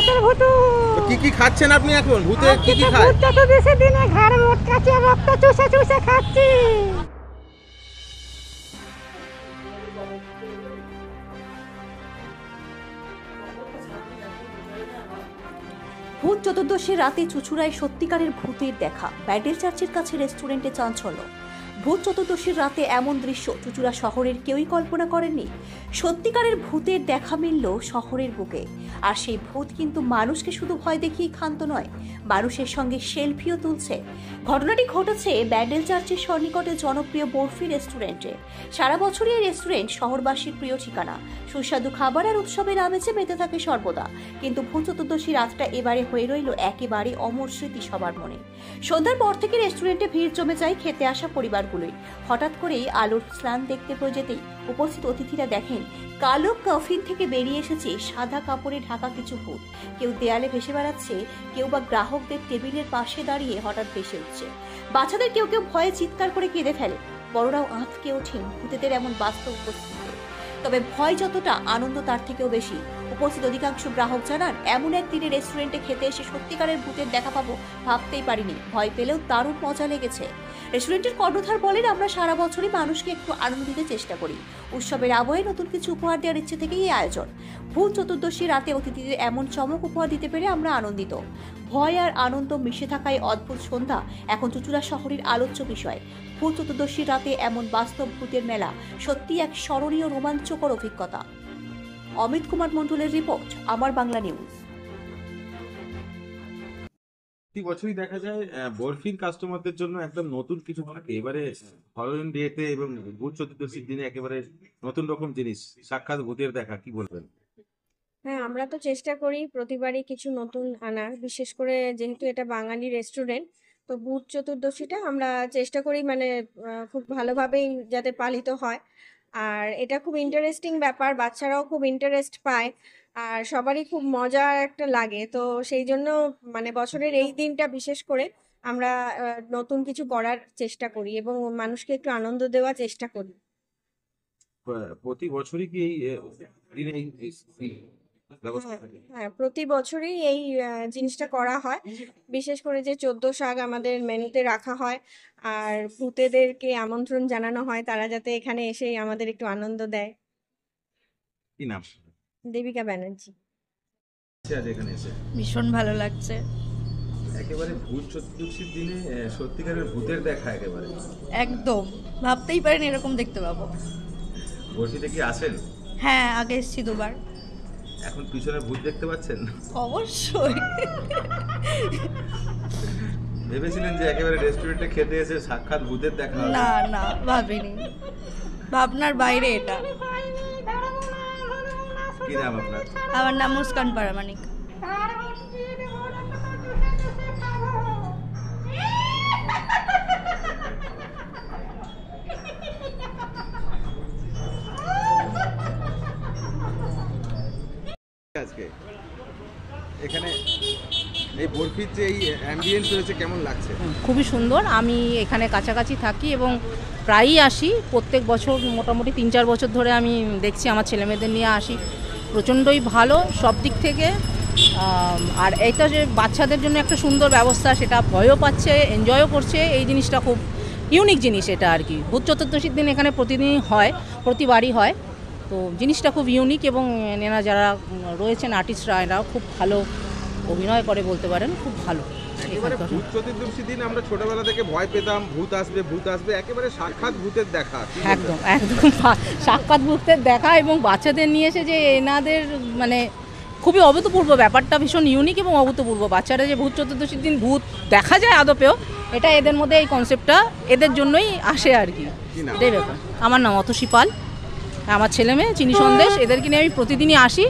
মাছের ভুতু। কি কি খাচ্ছেন আপনি এখন? ভূতে কি কি খায়? ভূতটা তো বেশি দিনে ঘাড় মোটকাচ্ছে আর রক্ত চুষে চুষে খাচ্ছি। ভূত চতুর্দশীর রাতে চুচুড়ায় সত্যিকারের ভূতের দেখা। ব্যান্ডেল চার্চের কাছে রেস্টুরেন্টে চাঞ্চল্য। ভূত চতুর্দশীর রাতে এমন দৃশ্য চুচুড়া শহরের কেউই কল্পনা করেননি। সত্যিকারের ভূতের দেখা মিলল শহরের বুকে। আর সেই ভূত কিন্তু মানুষকে শুধু ভয় দেখিয়ে ক্ষান্ত নয়, মানুষের সঙ্গে সেলফিও তুলছে। ঘটনাটি ঘটেছে ব্যান্ডেল চার্চের সন্নিকটে জনপ্রিয় বরফি রেস্টুরেন্টে। সারা বছরই এই রেস্টুরেন্ট শহরবাসীর প্রিয় ঠিকানা। সুস্বাদু খাবার আর উৎসবের আমেজে মেতে থাকে সর্বদা। কিন্তু ভূত চতুর্দশী রাতটা এবারে হয়ে রইল একেবারে অমর স্মৃতি সবার মনে। সন্ধ্যার পর থেকে রেস্টুরেন্টে ভিড় জমে যায় খেতে আসা পরিবারগুলোই। হঠাৎ করেই আলোর স্নান দেখতে পেয়ে যেতেই উপস্থিত অতিথিরা দেখেন কালো কফিন থেকে বেরিয়ে এসেছে সাদা কাপড়ে ঢাকা কিছু ভূত। কেউ দেয়ালে ভেসে বেড়াচ্ছে, কেউ বা গ্রাহকদের টেবিলের পাশে দাঁড়িয়ে হঠাৎ ভেসে উঠছে। বাচ্চাদের কেউ কেউ ভয়ে চিৎকার করে কেঁদে ফেলে, বড়রাও আঁতকে ওঠেন ভূতেদের এমন বাস্তব উপস্থিতিতে। তবে ভয় যতটা, আনন্দ তার থেকেও বেশি। উপস্থিত অধিকাংশ গ্রাহক জানান, এমন একদিনে রেস্টুরেন্টে খেতে এসে সত্যিকারের ভূতের দেখা পাবো ভাবতেই পারিনি। ভয় পেলেও দারুণ মজা লেগেছে। রেস্টুরেন্টের কর্ণধার বলেন, আমরা সারা বছরই মানুষকে একটু আনন্দ দিতে চেষ্টা করি। উৎসবের আবহে নতুন কিছু উপহার দেওয়ার ইচ্ছে থেকেই এই আয়োজন। ভূত চতুর্দশী রাতে অতিথিদের এমন চমক উপহার দিতে পেরে আমরা আনন্দিত। ভয় আর আনন্দ মিশে থাকায় অদ্ভুত সন্ধ্যা এখন চুচুড়া শহরের আলোচ্য বিষয়। ভূত চতুর্দশীর রাতে এমন বাস্তব ভূতের মেলা সত্যি এক স্মরণীয় রোমাঞ্চকর অভিজ্ঞতা। অমিত কুমার মণ্ডলের রিপোর্ট, আমার বাংলা নিউজ। প্রতি বছরই দেখা যায় বরফির কাস্টমারদের জন্য একদম নতুন কিছু থাকে। এবারে হলোউইন ডেতে এবং ভূত চতুর্দশীর দিনে একেবারে নতুন রকম জিনিস, সাক্ষাৎ ভূতের দেখা, কি বলবেন? হ্যাঁ, আমরা তো চেষ্টা করি প্রতিবারই কিছু নতুন আনার, বিশেষ করে যেহেতু এটা বাঙালি রেস্টুরেন্ট, তো ভূত চতুর্দশীটা আমরা চেষ্টা করি মানে খুব ভালোভাবেই যাতে পালিত হয়। আর এটা খুব ইন্টারেস্টিং ব্যাপার, বাচ্চারাও খুব ইন্টারেস্ট পায় আর সবারই খুব মজা একটা লাগে। তো সেই জন্য মানে বছরের এই দিনটা বিশেষ করে আমরা নতুন কিছু করার চেষ্টা করি এবং মানুষকে একটু আনন্দ দেওয়ার চেষ্টা করি। প্রতি বছরই কি এই দিনে এই ব্যবস্থা থাকে? হ্যাঁ, প্রতি বছরই এই জিনিসটা করা হয়। বিশেষ করে যে 14 শাক আমাদের মেনুতে রাখা হয় আর ভূতেদেরকে আমন্ত্রণ জানানো হয় তারা যাতে এখানে এসে আমাদের একটু আনন্দ দেয়। কি নাম? দেবিকা ব্যানার্জি। আজ এখানে এসে ভীষণ ভালো লাগছে। একেবারে ভূত চতুর্দশীর দিনে সত্যিকারের ভূতের দেখা একেবারে একদম ভাবতেই পারেন এরকম দেখতে পাবো। বরফিতে কি আসেন? হ্যাঁ, আগে এসেছি দুবার। এখন পিছনে ভূত দেখতে পাচ্ছেন? অবশ্যই। ভেবেছিলেন যে একেবারে রেস্টুরেন্টে খেতে এসে সাক্ষাৎ ভূতের দেখা হবে? না না, ভাবিনি, ভাবনার বাইরে এটা। কি নাম আপনার? আমার নাম মুস্কান পারামানিক। আজকে এখানে এই বরফির যে এই অ্যাম্বিয়েন্স রয়েছে, কেমন লাগছে? খুবই সুন্দর। আমি এখানে কাছাকাছি থাকি এবং প্রায়ই আসি। প্রত্যেক বছর মোটামুটি 3-4 বছর ধরে আমি দেখছি, আমার ছেলেমেয়েদের নিয়ে আসি। প্রচণ্ডই ভালো সব দিক থেকে। আর এইটা যে বাচ্চাদের জন্য একটা সুন্দর ব্যবস্থা, সেটা ভয়ও পাচ্ছে, এনজয়ও করছে। এই জিনিসটা খুব ইউনিক জিনিস এটা আর কি। ভূত চতুর্দশীর দিন এখানে প্রতিদিনই হয়, প্রতিবারই হয়। তো জিনিসটা খুব ইউনিক এবং এনারা যারা রয়েছেন আর্টিস্টরা, এরাও খুব ভালো অভিনয় করে বলতে পারেন, খুব ভালো। একেবারে ভূত চতুর্দশীর দিন আমরা ছোটবেলা থেকে ভয় পেতাম, ভূত আসবে ভূত আসবে, একেবারে সাক্ষাৎ ভূতের দেখা। একদম একদম সাক্ষাৎ ভূতের দেখা এবং বাচ্চাদের নিয়ে এসে যে এনাদের মানে খুবই অভূতপূর্ব, ব্যাপারটা ভীষণ ইউনিক এবং অভূতপূর্ব। বাচ্চারা যে ভূত চতুর্দশীর দিন ভূত দেখা যায় আদপেও, এটা এদের মধ্যে এই কনসেপ্টটা এদের জন্যই আসে আর কি। এটাই ব্যাপার। আমার নাম অতসী পাল, আমার ছেলে মেয়ে চিনি সন্দেশ, এদেরকে নিয়ে আমি প্রতিদিনই আসি।